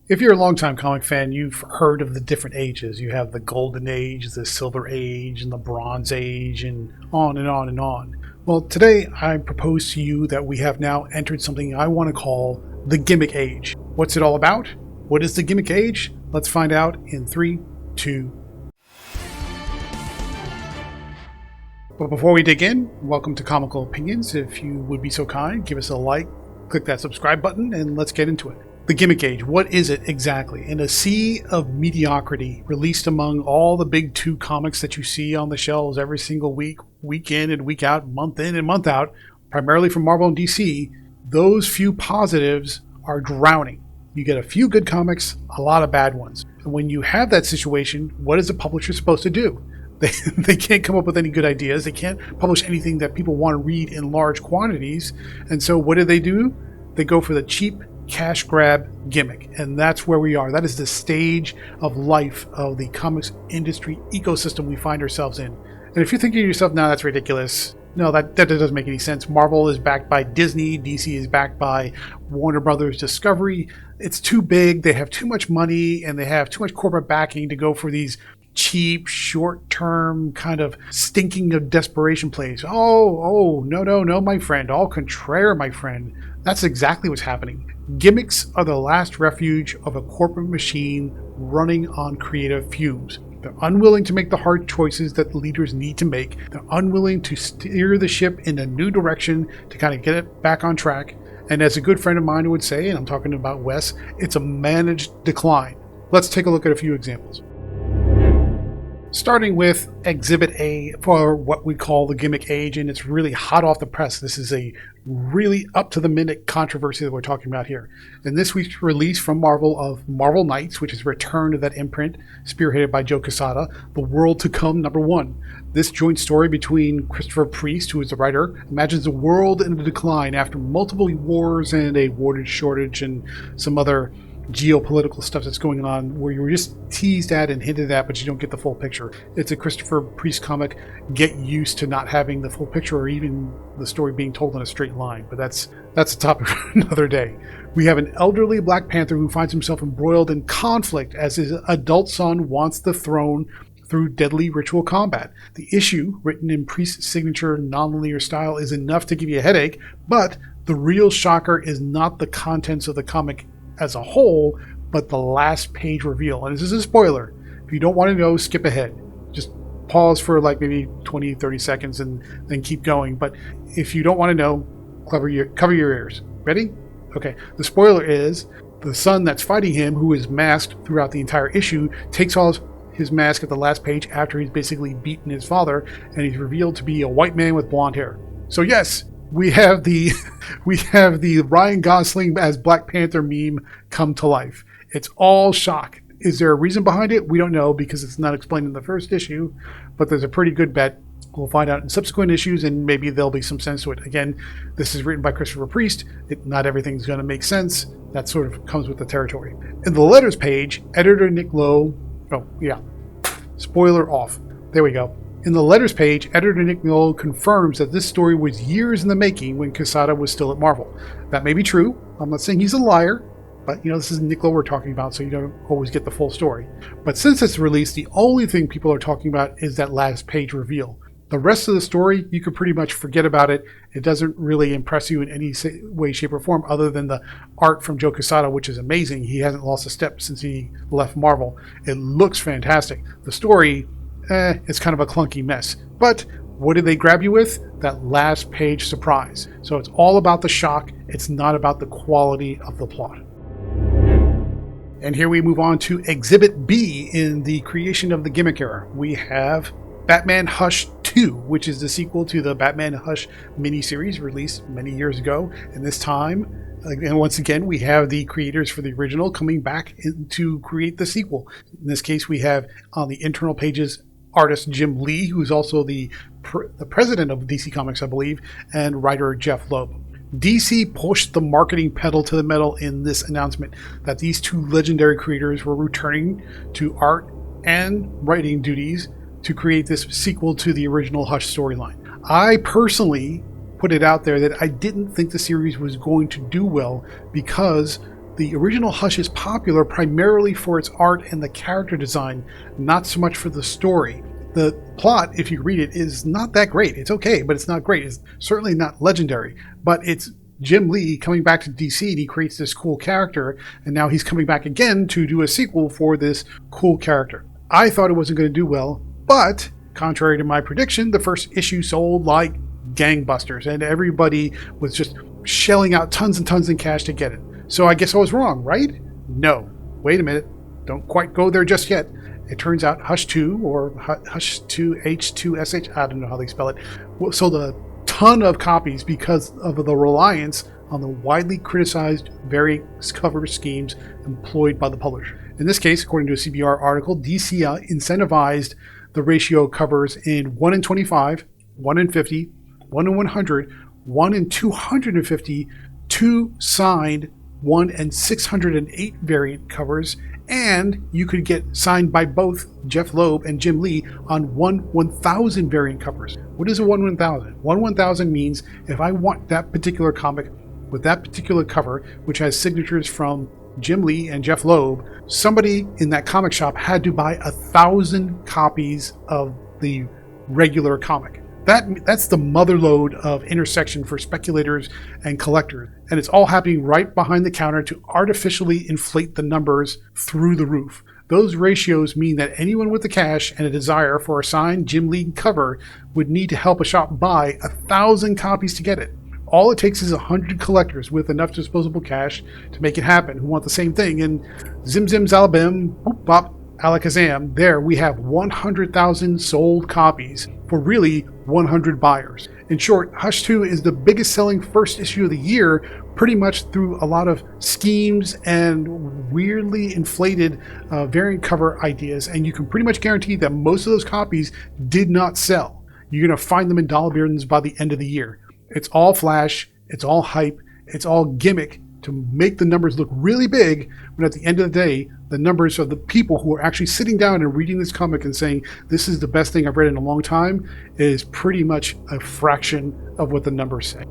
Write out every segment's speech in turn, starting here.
If you're a longtime comic fan, you've heard of the different ages. You have the Golden Age, the Silver Age, and the Bronze Age, and on and on and on. Well, today I propose to you that we have now entered something I want to call the Gimmick Age. What's it all about? What is the Gimmick Age? Let's find out in 3, 2. But before we dig in, welcome to Comical Opinions. If you would be so kind, give us a like, click that subscribe button, and let's get into it. The Gimmick Age, what is it exactly? In a sea of mediocrity, released among all the big two comics that you see on the shelves every single week, week in and week out, month in and month out, primarily from Marvel and DC, those few positives are drowning. You get a few good comics, a lot of bad ones. And when you have that situation, what is a publisher supposed to do? They can't come up with any good ideas. They can't publish anything that people want to read in large quantities. And so what do? They go for the cheap cash grab gimmick. And that's where we are. That is the stage of life of the comics industry ecosystem we find ourselves in. And if you're thinking to yourself, no, that's ridiculous. No, that doesn't make any sense. Marvel is backed by Disney. DC is backed by Warner Brothers Discovery. It's too big. They have too much money and they have too much corporate backing to go for these cheap, short-term kind of stinking of desperation plays. No, my friend. Au contraire, my friend. That's exactly what's happening. Gimmicks are the last refuge of a corporate machine running on creative fumes. They're unwilling to make the hard choices that the leaders need to make. They're unwilling to steer the ship in a new direction to kind of get it back on track. And as a good friend of mine would say, and I'm talking about Wes, it's a managed decline. Let's take a look at a few examples. Starting with Exhibit A for what we call the Gimmick Age, and it's really hot off the press. This is a really up-to-the-minute controversy that we're talking about here. In this week's release from Marvel of Marvel Knights, which is a return to that imprint spearheaded by Joe Quesada, The World to Come #1. This joint story between Christopher Priest, who is the writer, imagines a world in a decline after multiple wars and a water shortage and some other geopolitical stuff that's going on where you were just teased at and hinted at, but you don't get the full picture. It's a Christopher Priest comic. Get used to not having the full picture or even the story being told in a straight line, but that's a topic for another day. We have an elderly Black Panther who finds himself embroiled in conflict as his adult son wants the throne through deadly ritual combat. The issue, written in Priest's signature non-linear style, is enough to give you a headache, but the real shocker is not the contents of the comic as a whole, but the last page reveal. And this is a spoiler. If you don't want to know, skip ahead. Just pause for like maybe 20, 30 seconds and then keep going. But if you don't want to know, cover your ears. Ready? Okay. The spoiler is the son that's fighting him, who is masked throughout the entire issue, takes off his mask at the last page after he's basically beaten his father, and he's revealed to be a white man with blonde hair. So yes, we have the Ryan Gosling as Black Panther meme come to life. It's all shock. Is there a reason behind it? We don't know because it's not explained in the first issue, but there's a pretty good bet. We'll find out in subsequent issues, and maybe there'll be some sense to it. Again, this is written by Christopher Priest. Not everything's going to make sense. That sort of comes with the territory. In the letters page, editor Nick Lowe... Oh, yeah. Spoiler off. There we go. In the letters page, editor Nick Lowe confirms that this story was years in the making when Quesada was still at Marvel. That may be true. I'm not saying he's a liar, but this is Nick Lowe we're talking about, so you don't always get the full story. But since it's released, the only thing people are talking about is that last page reveal. The rest of the story, you could pretty much forget about it. It doesn't really impress you in any way, shape, or form other than the art from Joe Quesada, which is amazing. He hasn't lost a step since he left Marvel. It looks fantastic. The story... it's kind of a clunky mess. But what did they grab you with? That last page surprise. So it's all about the shock. It's not about the quality of the plot. And here we move on to Exhibit B in the creation of the Gimmick era. We have Batman Hush 2, which is the sequel to the Batman Hush miniseries released many years ago. And this time, and once again, we have the creators for the original coming back to create the sequel. In this case, we have on the internal pages artist Jim Lee, who's also the president of DC Comics, I believe, and writer Jeff Loeb. DC pushed the marketing pedal to the metal in this announcement that these two legendary creators were returning to art and writing duties to create this sequel to the original Hush storyline. I personally put it out there that I didn't think the series was going to do well because The original Hush is popular primarily for its art and the character design, not so much for the story. The plot, if you read it, is not that great. It's okay, but it's not great. It's certainly not legendary, but it's Jim Lee coming back to DC, and he creates this cool character, and now he's coming back again to do a sequel for this cool character. I thought it wasn't going to do well, but contrary to my prediction, the first issue sold like gangbusters, and everybody was just shelling out tons and tons in cash to get it. So I guess I was wrong, right? No. Wait a minute. Don't quite go there just yet. It turns out Hush 2, or Hush 2 H2SH, I don't know how they spell it, sold a ton of copies because of the reliance on the widely criticized variant cover schemes employed by the publisher. In this case, according to a CBR article, DC incentivized the ratio covers in 1 in 25, 1 in 50, 1 in 100, 1 in 250, 2 signed, 1 in 608 variant covers, and you could get signed by both Jeff Loeb and Jim Lee on 1/1000 variant covers. What is a 1/1000? 1/1000 means if I want that particular comic with that particular cover, which has signatures from Jim Lee and Jeff Loeb, somebody in that comic shop had to buy 1,000 copies of the regular comic. That's the motherlode of intersection for speculators and collectors. And it's all happening right behind the counter to artificially inflate the numbers through the roof. Those ratios mean that anyone with the cash and a desire for a signed Jim Lee cover would need to help a shop buy 1,000 copies to get it. All it takes is 100 collectors with enough disposable cash to make it happen who want the same thing. And zim zim zalabim, boop bop, alakazam, there we have 100,000 sold copies for really 100 buyers. In short, Hush 2 is the biggest selling first issue of the year, pretty much through a lot of schemes and weirdly inflated variant cover ideas, and you can pretty much guarantee that most of those copies did not sell. You're going to find them in dollar bins by the end of the year. It's all flash, it's all hype, it's all gimmick to make the numbers look really big, but at the end of the day, the numbers of the people who are actually sitting down and reading this comic and saying, this is the best thing I've read in a long time, is pretty much a fraction of what the numbers say.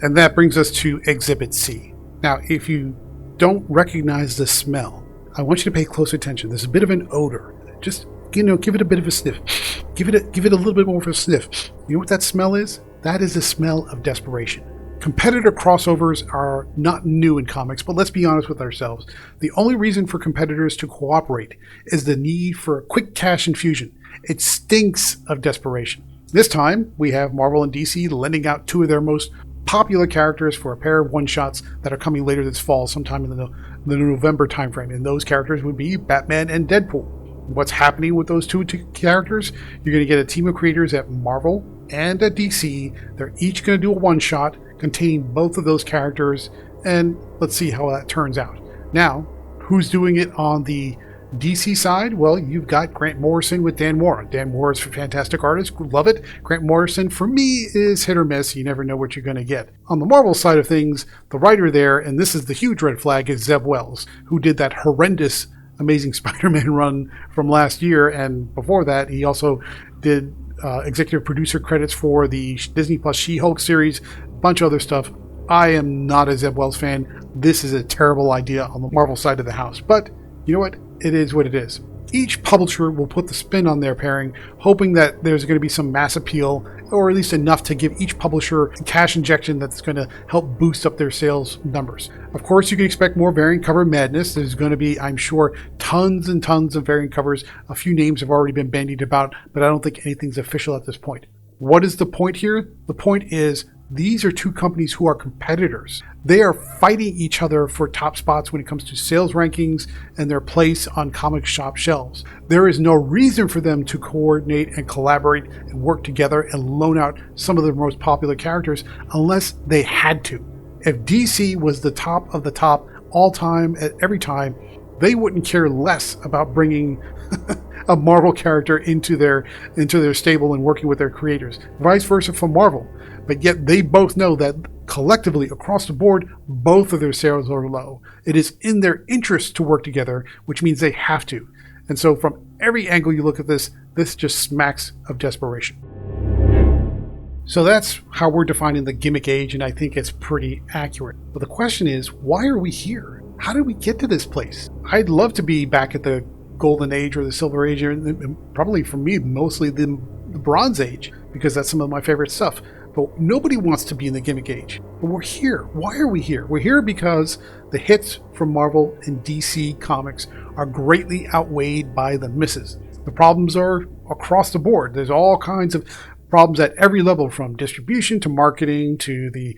And that brings us to Exhibit C. Now, if you don't recognize the smell, I want you to pay close attention. There's a bit of an odor. Just, give it a bit of a sniff. Give it a little bit more of a sniff. You know what that smell is? That is the smell of desperation. Competitor crossovers are not new in comics, but let's be honest with ourselves. The only reason for competitors to cooperate is the need for a quick cash infusion. It stinks of desperation. This time, we have Marvel and DC lending out two of their most popular characters for a pair of one-shots that are coming later this fall, sometime in the November timeframe. And those characters would be Batman and Deadpool. What's happening with those two characters? You're going to get a team of creators at Marvel and at DC. They're each going to do a one-shot containing both of those characters, and let's see how that turns out. Now, who's doing it on the DC side? Well, you've got Grant Morrison with Dan Mora. Dan Mora is a fantastic artist. Love it. Grant Morrison, for me, is hit or miss. You never know what you're going to get. On the Marvel side of things, the writer there, and this is the huge red flag, is Zeb Wells, who did that horrendous Amazing Spider-Man run from last year, and before that, he also did executive producer credits for the Disney Plus She-Hulk series, a bunch of other stuff. I am not a Zeb Wells fan. This is a terrible idea on the Marvel side of the house, but you know what? It is what it is. Each publisher will put the spin on their pairing, hoping that there's going to be some mass appeal, or at least enough to give each publisher a cash injection that's going to help boost up their sales numbers. Of course, you can expect more variant cover madness. There's going to be, I'm sure, tons and tons of variant covers. A few names have already been bandied about, but I don't think anything's official at this point. What is the point here? The point is, these are two companies who are competitors. They are fighting each other for top spots when it comes to sales rankings and their place on comic shop shelves. There is no reason for them to coordinate and collaborate and work together and loan out some of their most popular characters unless they had to. If DC was the top of the top all time at every time, they wouldn't care less about bringing a Marvel character into their stable and working with their creators. Vice versa for Marvel. But yet they both know that collectively across the board, both of their sales are low. It is in their interest to work together, which means they have to. And so from every angle you look at this, this just smacks of desperation. So that's how we're defining the gimmick age, and I think it's pretty accurate. But the question is, why are we here? How did we get to this place? I'd love to be back at the golden age or the silver age, or probably for me, mostly the bronze age, because that's some of my favorite stuff. But nobody wants to be in the gimmick age. But we're here. Why are we here? We're here because the hits from Marvel and DC Comics are greatly outweighed by the misses. The problems are across the board. There's all kinds of problems at every level, from distribution to marketing to the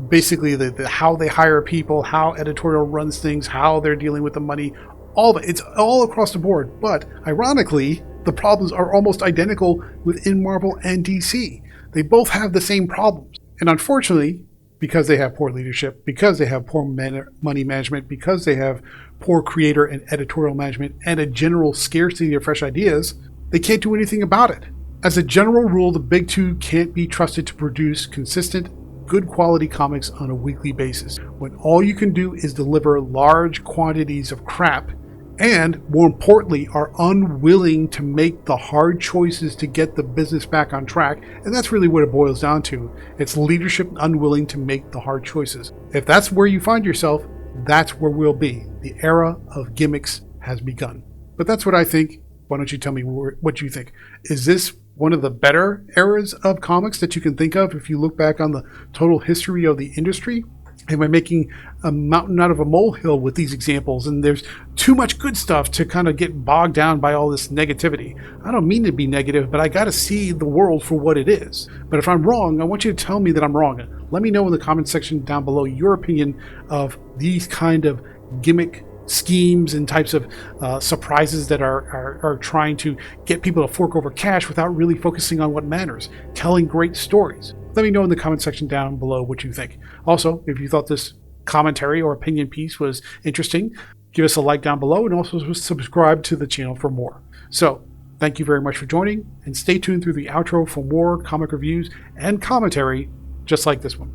basically the how they hire people, how editorial runs things, how they're dealing with the money. All of it. It's all across the board. But ironically, the problems are almost identical within Marvel and DC. They both have the same problems. And unfortunately, because they have poor leadership, because they have poor money management, because they have poor creator and editorial management, and a general scarcity of fresh ideas, they can't do anything about it. As a general rule, the big two can't be trusted to produce consistent, good quality comics on a weekly basis, when all you can do is deliver large quantities of crap, and more importantly, are unwilling to make the hard choices to get the business back on track. And that's really what it boils down to. It's leadership unwilling to make the hard choices. If that's where you find yourself, that's where we'll be. The era of gimmicks has begun. But that's what I think. Why don't you tell me what you think? Is this one of the better eras of comics that you can think of if you look back on the total history of the industry? Am I making a mountain out of a molehill with these examples, and there's too much good stuff to kind of get bogged down by all this negativity? I don't mean to be negative, but I got to see the world for what it is. But if I'm wrong, I want you to tell me that I'm wrong. Let me know in the comment section down below your opinion of these kind of gimmick schemes and types of surprises that are trying to get people to fork over cash without really focusing on what matters, telling great stories. Let me know in the comment section down below what you think. Also, if you thought this commentary or opinion piece was interesting, give us a like down below, and also subscribe to the channel for more. So, thank you very much for joining, and stay tuned through the outro for more comic reviews and commentary just like this one.